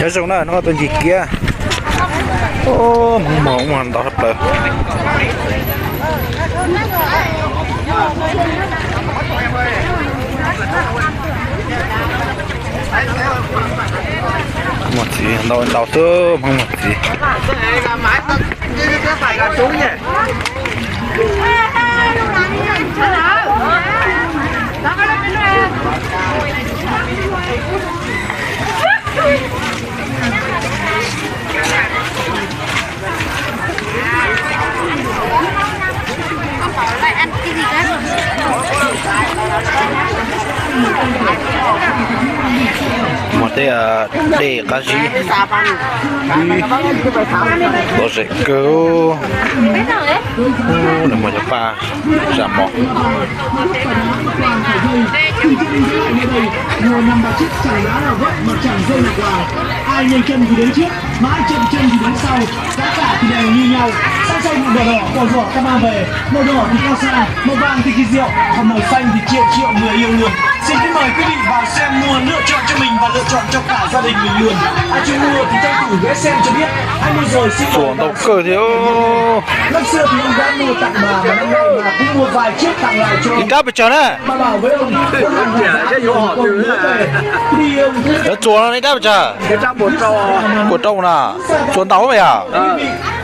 nhớ xuống đó nó có tên gì kia ô mỏng hoàn toàn hợp lời một gì đâu đào tơ không một gì lại ăn cái gì đó một cái để cá gì có thể cứu là một cái pha giảm mỏ ngồi nằm vào chiếc chẳng đá nào vấp mà chẳng rơi nào vào ai nhanh chân thì đến trước mãi chậm chân thì đến sau giá cả thì đều như nhau sang xanh màu đỏ màu đỏ ta mang về màu đỏ thì cao sang màu vàng thì kỳ diệu còn màu xanh thì triệu triệu người yêu luôn. Xin kính mời quý vị vào xem mua lựa chọn cho mình và lựa chọn cho cả gia đình mình luôn. Ai chưa mua thì tranh thủ ghé xem cho biết. Ai mua rồi xin xuống đầu cơ thiếu năm xưa thì ông đã mua tặng bà mà năm nay mà cũng mua vài chiếc tặng lại cho đi cáp bị chờ nè bà bảo với ông đi ông nó chuồn nó đi cáp bị chờ cái trăm một trâu nè chuồn tàu vậy à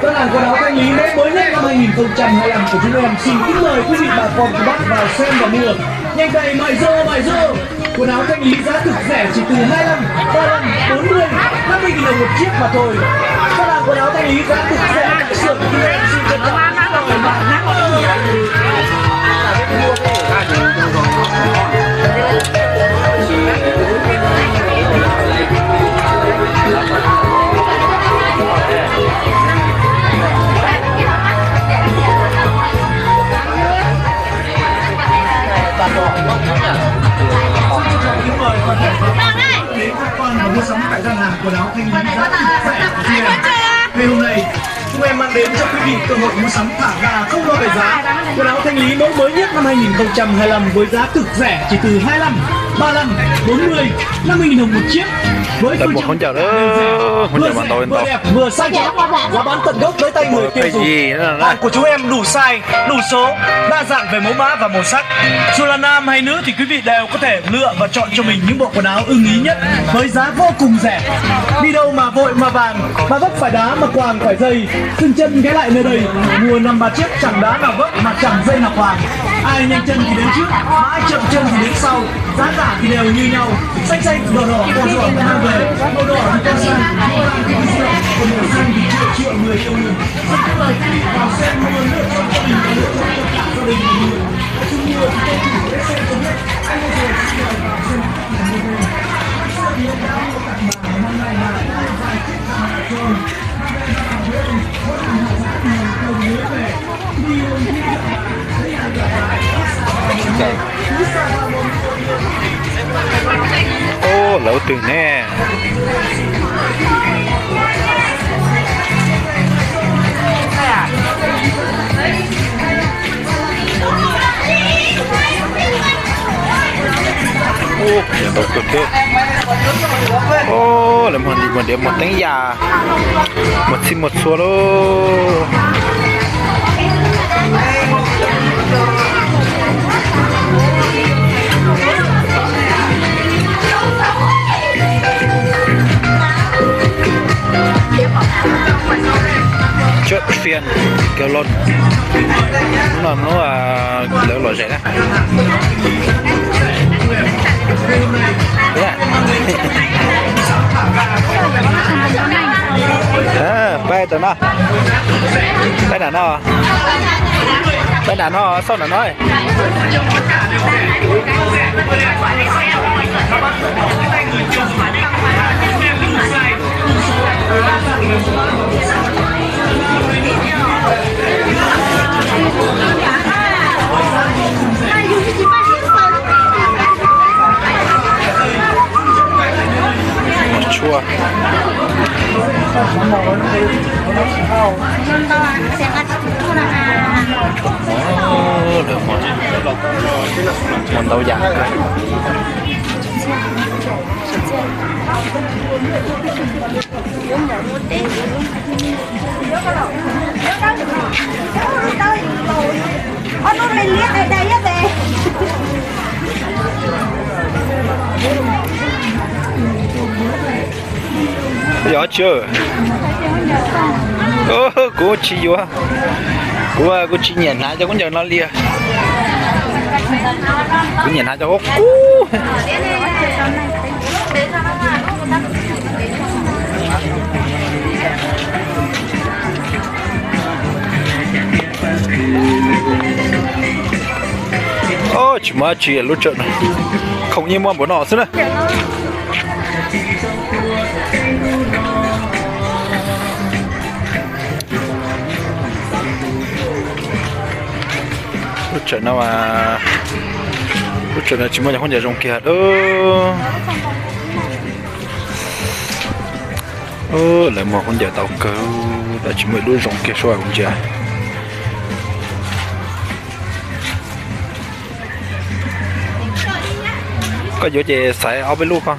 cửa hàng quần áo Thanh Lý mới nhất năm 2025 của chúng em xin kính mời quý vị bà con các bác vào xem và mua. Nhanh tay mày rô quần áo Thanh Lý giá cực rẻ chỉ từ 25, 35, 40, 50 nghìn đồng một chiếc mà thôi. Cửa hàng quần áo Thanh Lý giá cực rẻ tại xưởng chúng em xin trân trọng mời bạn nhé. Đến các con và mua sắm tại gian hàng quần áo Thanh Lý giá cực rẻ của chúng em. Ngày hôm nay chúng em mang đến cho quý vị cơ hội mua sắm thả ga không lo về giá. Quần áo Thanh Lý mẫu mới nhất năm 2025 với giá cực rẻ chỉ từ 25, 35, 40, 50 nghìn đồng một chiếc. Với một con chào đó con chào bạn tôi vừa đẹp vừa sang trọng, giá bán tận gốc tới tay người tiêu dùng. Hàng của chúng em đủ size, đủ số, đa dạng về mẫu mã và màu sắc. Dù là nam hay nữ thì quý vị đều có thể lựa và chọn cho mình những bộ quần áo ưng ý nhất với giá vô cùng rẻ. Đi đâu mà vội mà vàng, mà vấp phải đá mà quàng phải dây, dừng chân ghé lại nơi đây mua 5-3 chiếc chẳng đá nào vấp mà chẳng dây nào quàng. Ai nhanh chân thì đến trước, mãi chậm chân thì đến sau, giá cả thì đều như nhau. Xanh đỏ đỏ mang về màu đỏ thì cao sang màu vàng thì kỳ diệu còn màu xanh thì triệu triệu người yêu luôn. Xin kính mời quý vị vào xem mua lựa chọn cho mình và lựa chọn cho cả gia đình mình luôn. Chung mua thì tranh thủ để xem cho biết. Anh mua rồi xin mời vào xem và mua về. Sau thì em đã mua tặng bà năm nay là vài chiếc tặng lại rồi. ô lẩu từ nè ô đầu cực thế ô là một điểm một đánh già một xin một số đâu chốt phiền kêu lon nó lỡ lội rẻ đấy bay tụi nó bay đàn nó sao đàn nói chua được một đầu dạng nó lên liếc ở đây á về. Rõ chưa? Cô chị vô. Cô chị nhận lại cho con giờ nó lia. Cô nhận lại cho ốc. Chỉ mà chỉ lúc trận này không như món bún nọ xí nữa. Lúc trận nào mà lúc trận này chỉ mà không thể dùng kia đó. Lại mà không thể tàu cơ đã chỉ mới đuôi dùng kia xoay không chưa. Có chỗ chị xài áo với luôn con.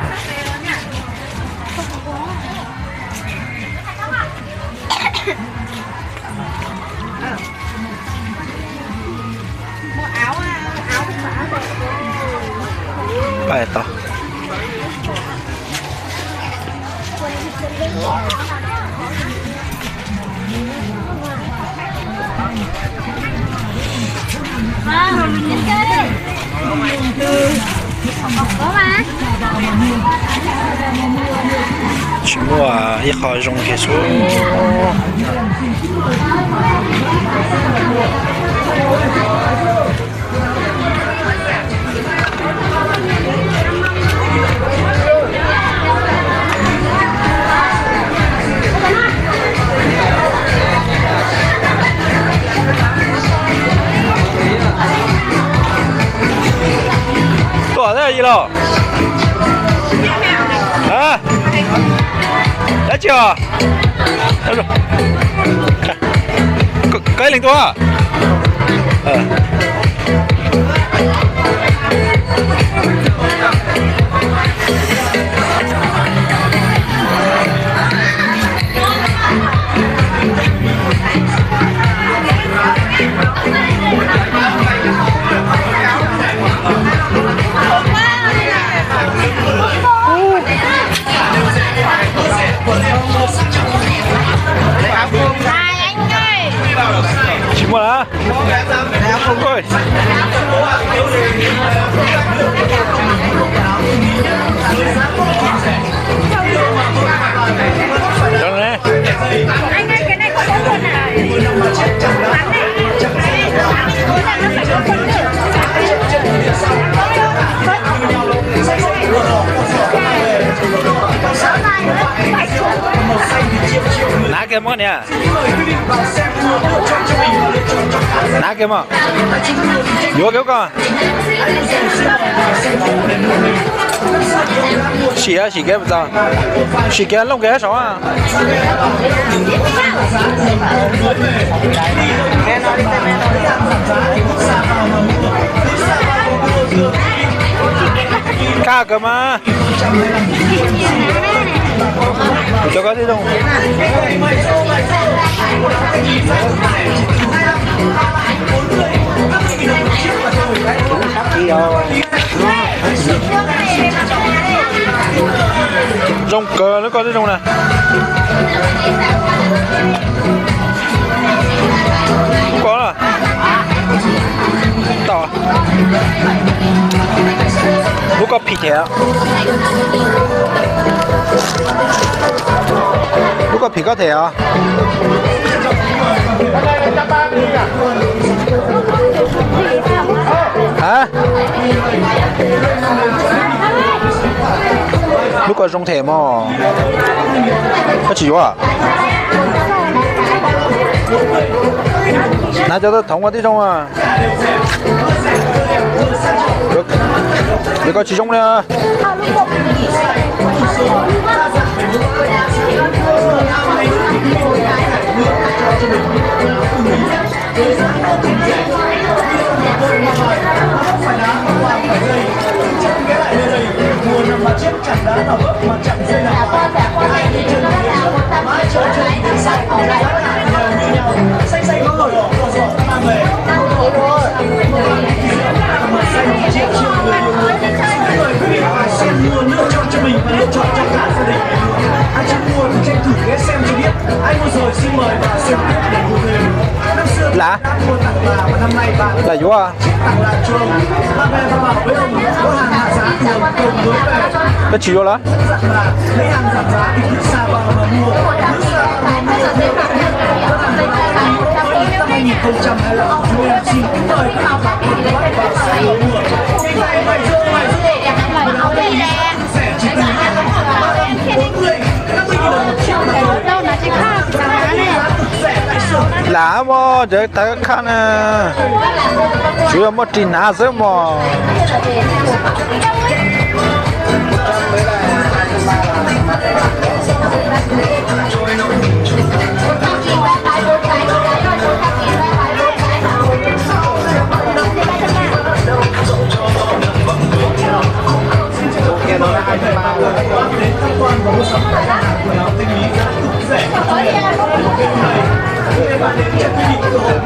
Bài to. Chỉ mua ít khỏi dùng cái số. Tỏa ra gì đâu? Hả? Đã chưa? Cái lên toa. Chỉ mua hả? Không ơi. Đó nè. Anh ơi, cái này có 4 quân à? Bán này. Ná kem quá nè. Ná kem à? Vô kéo con. Xì kem sao? Xì kem lông ké sao à? Ca cơ mà. Cho có đi đâu. Rong cờ nó có đi đâu nè. Không có là tỏ lúc có thịt hả? Lúc có thịt có thể hả? Hả? Lúc có rong thể mà có chỉ à? Nãy cho tôi thống qua tí trong à. Được. Để có chỉ trong nè. xanh xanh có nổi đỏ đỏ mang về triệu triệu người yêu người xin mời quý vị và xem mua lựa chọn cho mình và lựa chọn cho cả gia đình. Ai chưa mua thì tranh thủ ghé xem cho biết. Ai mua rồi xin mời và xem tiếp để mua thêm. Năm xưa Lá. đã mua tặng bà và năm nay bạn Là vô à? tặng lại cho ông. Bà về và bảo với ông có hàng hạ giá thì ông cùng đối về. Cái chỉ vô lá. Dặn bà lấy hàng giảm giá thì cứ xa vào mà mua. Cứ xa vào mà mua. Năm 2025 chúng em xin kính mời các bạn cùng các bạn vào xe lối mua. Cái này mày dưa rẻ chỉ từ 40 50.000 đồng một chiếc mà thôi. đâu nó chỉ khác giá này. Rẻ tại xưởng. Lá mà giờ ta khăn à. Chưa mất tin ná dễ mà. Đến tham quan và mua sắm tại hàng quần áo tinh lý giá cực rẻ. Bạn đến nhận quý vị cơ hội